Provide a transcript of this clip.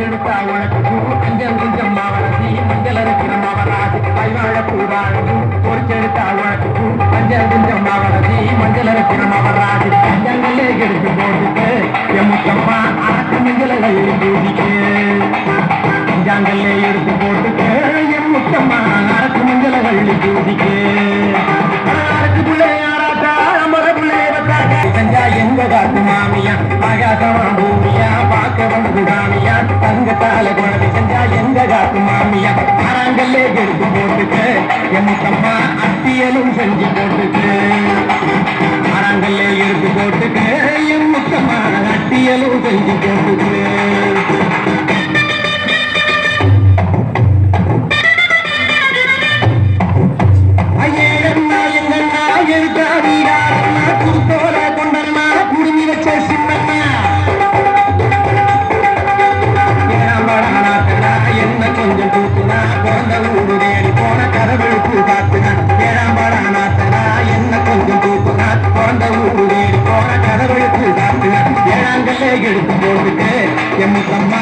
பொறிச்செடுத்தா உனக்கு அஞ்சல் குஞ்சம் மாவரசி மஞ்சள் அரைக்கிற மாவராசி கைவாழ கூடாது பொறிச்செடுத்தா உனக்கு அஞ்சல் குஞ்சம் மாவரசி மஞ்சள் அரைக்கிற மாவராசி அஞ்சங்களே எடுத்து போட்டுட்டு என் முத்தம்மா அரக்கு மஞ்சள் அள்ளி பூசிக்கு அஞ்சாங்கல்லே எடுத்து போட்டுட்டு என் முத்தம்மா அரக்கு மஞ்சள் அள்ளி பூசிக்கு அரக்கு பிள்ளையாராட்டா அமர பிள்ளையரத்தாக்க செஞ்சா எங்க காத்து மாமியா ஆகாசமா பூமியா பார்க்க வந்து காமியா தங்கத்தால குழந்தை செஞ்சா எங்க காத்து மாமியா ஆறாங்கல்லே எடுத்து போட்டுட்டு என் முத்தம்மா அத்தியலும் செஞ்சு போட்டுட்டு ஆறாங்கல்லே எடுத்து போட்டுட்டு என் முத்தம்மா அத்தியலும் செஞ்சு போட்டுட்டு எடுத்து போட்டுட்டு என் முத்தம்மா